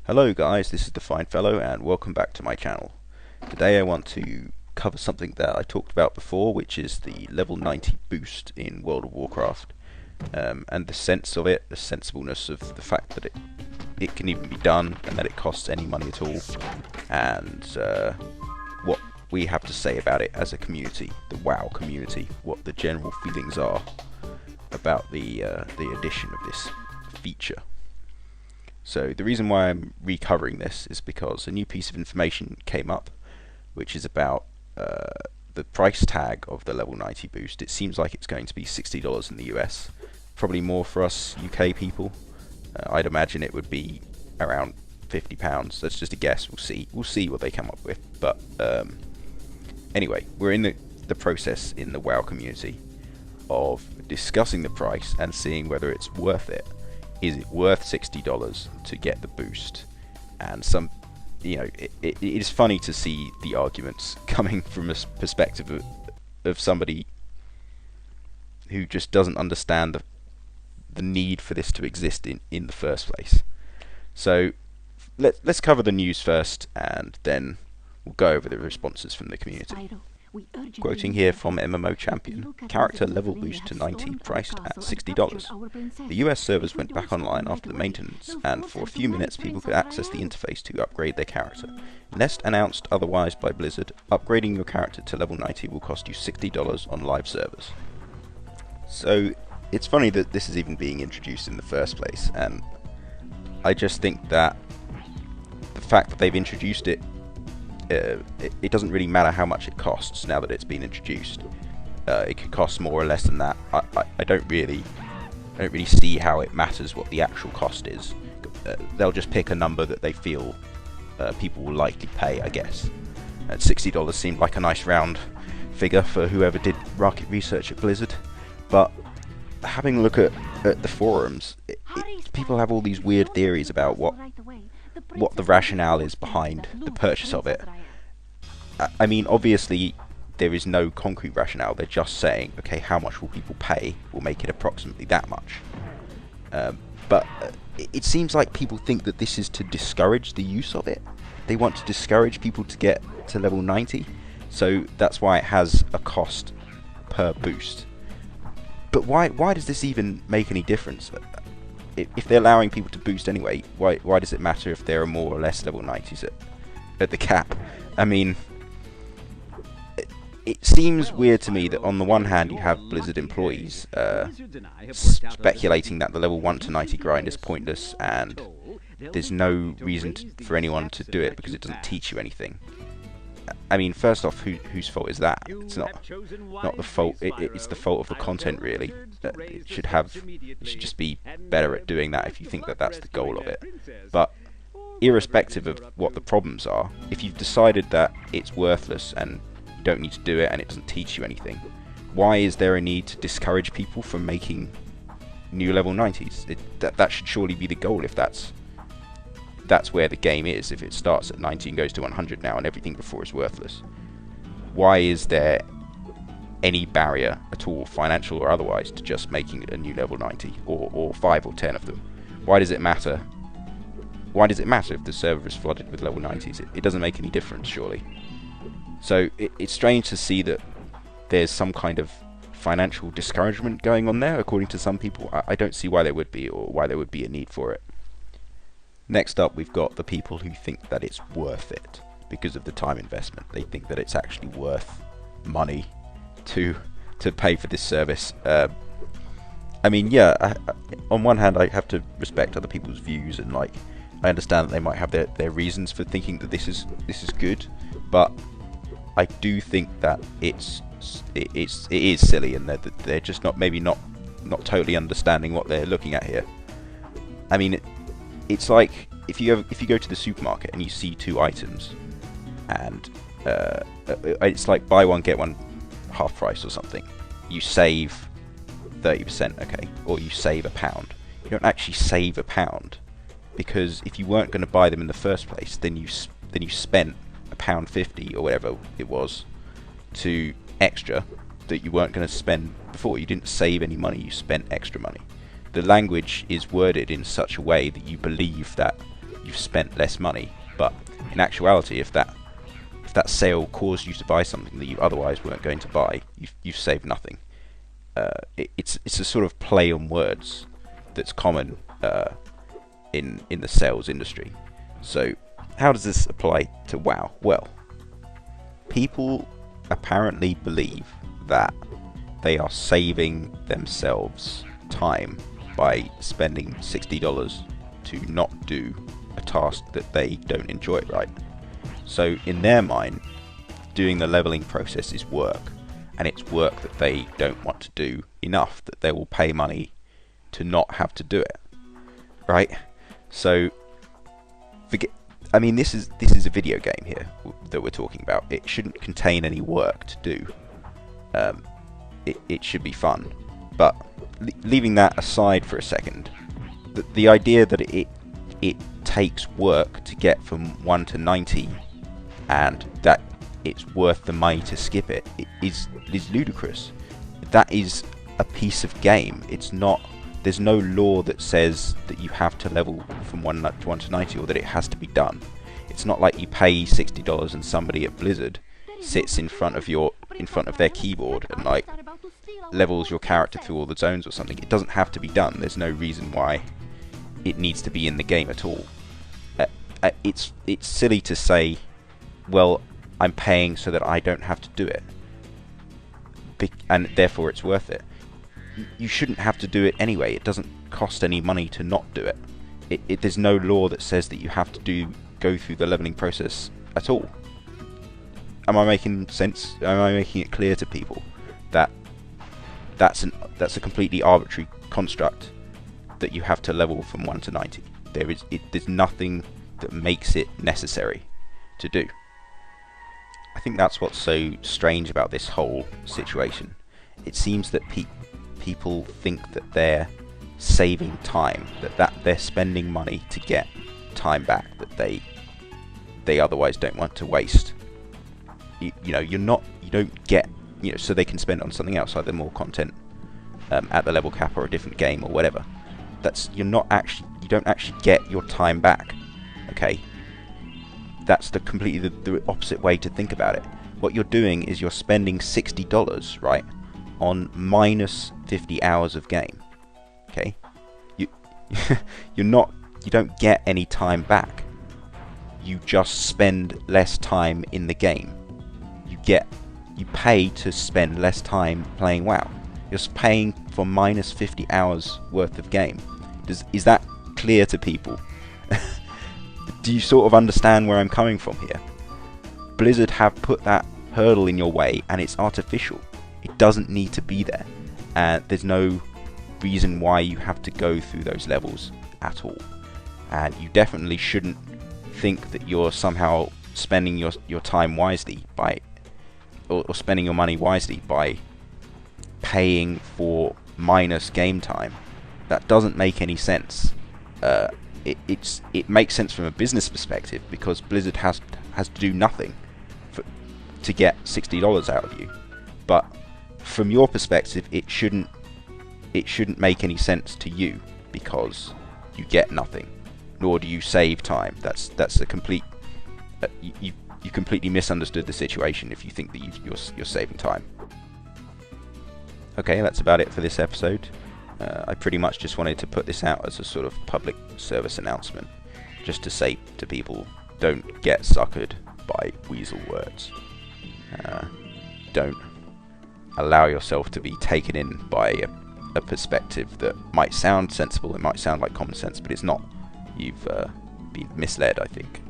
Hello guys, this is the Fine Fellow and welcome back to my channel. Today I want to cover something that I talked about before, which is the level 90 boost in World of Warcraft, and the sense of it, the sensibleness of the fact that it can even be done and that it costs any money at all, and what we have to say about it as a community, the WoW community, what the general feelings are about the addition of this feature. So the reason why I'm recovering this is because a new piece of information came up, which is about the price tag of the level 90 boost. It seems like it's going to be $60 in the US, probably more for us UK people. I'd imagine it would be around £50. That's just a guess. We'll see what they come up with. But anyway, we're in the process in the WoW community of discussing the price and seeing whether it's worth it. Is it worth $60 to get the boost? And it is funny to see the arguments coming from a perspective of somebody who just doesn't understand the need for this to exist in the first place. So let's cover the news first, and then we'll go over the responses from the community. Quoting here from MMO Champion, character level boost to 90 priced at $60. The US servers went back online after the maintenance, and for a few minutes people could access the interface to upgrade their character. Unless announced otherwise by Blizzard, upgrading your character to level 90 will cost you $60 on live servers. So it's funny that this is even being introduced in the first place, and I just think that the fact that they've introduced it, it doesn't really matter how much it costs now that it's been introduced. It could cost more or less than that. I don't really see how it matters what the actual cost is. They'll just pick a number that they feel people will likely pay, I guess. And $60 seemed like a nice round figure for whoever did market research at Blizzard. But having a look at the forums, people have all these weird theories about what the rationale is behind the purchase of it. I mean, obviously there is no concrete rationale. They're just saying, okay, how much will people pay? We'll make it approximately that much. But it seems like people think that this is to discourage the use of it. They want to discourage people to get to level 90, so that's why it has a cost per boost. But why does this even make any difference? If they're allowing people to boost anyway, why does it matter if there are more or less level 90s at the cap? I mean, it seems weird to me that on the one hand you have Blizzard employees speculating that the level 1 to 90 grind is pointless and there's no reason for anyone to do it because it doesn't teach you anything. I mean, first off, whose fault is that? It's not the fault. It's the fault of the content, really. It should just be better at doing that if you think that that's the goal of it. But irrespective of what the problems are, if you've decided that it's worthless and you don't need to do it and it doesn't teach you anything, why is there a need to discourage people from making new level 90s? That should surely be the goal if that's where the game is. If it starts at 90 and goes to 100 now and everything before is worthless, why is there any barrier at all, financial or otherwise, to just making a new level 90 or 5 or 10 of them? Why does it matter? Why does it matter if the server is flooded with level 90s? It doesn't make any difference, surely. So it's strange to see that there's some kind of financial discouragement going on there, according to some people. I don't see why there would be, or why there would be a need for it. Next up, we've got the people who think that it's worth it because of the time investment. They think that it's actually worth money to pay for this service. I mean, yeah, on one hand, I have to respect other people's views, and I understand that they might have their reasons for thinking that this is good, but I do think that it is silly, and they're just not totally understanding what they're looking at here. I mean, it's like if you go to the supermarket and you see two items, and it's like buy one get one half price or something. You save 30%, okay, or you save £1. You don't actually save £1, because if you weren't going to buy them in the first place, then you spent £1.50 or whatever it was to extra that you weren't going to spend before. You didn't save any money, you spent extra money. The language is worded in such a way that you believe that you've spent less money. But in actuality, if that sale caused you to buy something that you otherwise weren't going to buy, you've saved nothing. It's a sort of play on words that's common in the sales industry. So how does this apply to WoW? Well, people apparently believe that they are saving themselves time by spending $60 to not do a task that they don't enjoy, right? So in their mind, doing the leveling process is work, and it's work that they don't want to do enough that they will pay money to not have to do it, right? So I mean, this is a video game here that we're talking about. It shouldn't contain any work to do. It should be fun. But leaving that aside for a second, the idea that it takes work to get from 1 to 90 and that it's worth the money to skip it is ludicrous. That is a piece of game. It's not. There's no law that says that you have to level from 1 to 90 or that it has to be done. It's not like you pay $60 and somebody at Blizzard sits in front of their keyboard and like levels your character through all the zones or something. It doesn't have to be done. There's no reason why it needs to be in the game at all. It's silly to say, well, I'm paying so that I don't have to do it, and therefore it's worth it. You shouldn't have to do it anyway. It doesn't cost any money to not do it. There's no law that says that you have to go through the leveling process at all. Am I making sense? Am I making it clear to people that that's a completely arbitrary construct that you have to level from 1 to 90? There's nothing that makes it necessary to do. I think that's what's so strange about this whole situation. It seems that people think that they're saving time, that they're spending money to get time back that they otherwise don't want to waste. You don't get, so they can spend it on something else, either more content at the level cap or a different game or whatever. You don't actually get your time back. Okay, that's completely the opposite way to think about it. What you're doing is you're spending $60, right, on minus 50 hours of game. Okay, you don't get any time back. You just spend less time in the game. You pay to spend less time playing WoW. You're paying for minus 50 hours worth of game. Is that clear to people? Do you sort of understand where I'm coming from here? Blizzard have put that hurdle in your way, and it's artificial. It doesn't need to be there, and there's no reason why you have to go through those levels at all. And you definitely shouldn't think that you're somehow spending your time wisely by or spending your money wisely by paying for minus game time. That doesn't make any sense. It makes sense from a business perspective because Blizzard has to do nothing to get $60 out of you. But from your perspective, it shouldn't make any sense to you because you get nothing, nor do you save time. That's a complete. You completely misunderstood the situation if you think that you're saving time. Okay, that's about it for this episode. I pretty much just wanted to put this out as a sort of public service announcement, just to say to people, don't get suckered by weasel words. Don't allow yourself to be taken in by a perspective that might sound sensible, it might sound like common sense, but it's not. You've been misled, I think.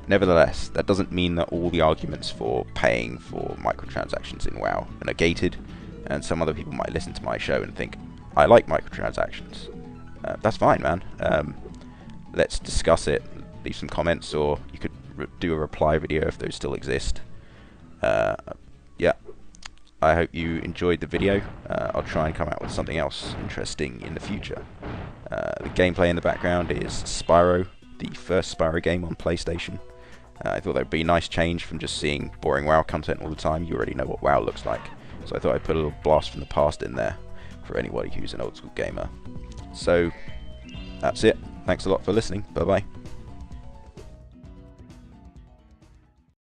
Nevertheless, that doesn't mean that all the arguments for paying for microtransactions in WoW are negated, and some other people might listen to my show and think, I like microtransactions. That's fine, man. Let's discuss it, leave some comments, or you could do a reply video if those still exist. Yeah, I hope you enjoyed the video. I'll try and come out with something else interesting in the future. The gameplay in the background is Spyro, the first Spyro game on PlayStation. I thought that would be a nice change from just seeing boring WoW content all the time. You already know what WoW looks like. So I thought I'd put a little blast from the past in there for anybody who's an old school gamer. So that's it. Thanks a lot for listening. Bye bye.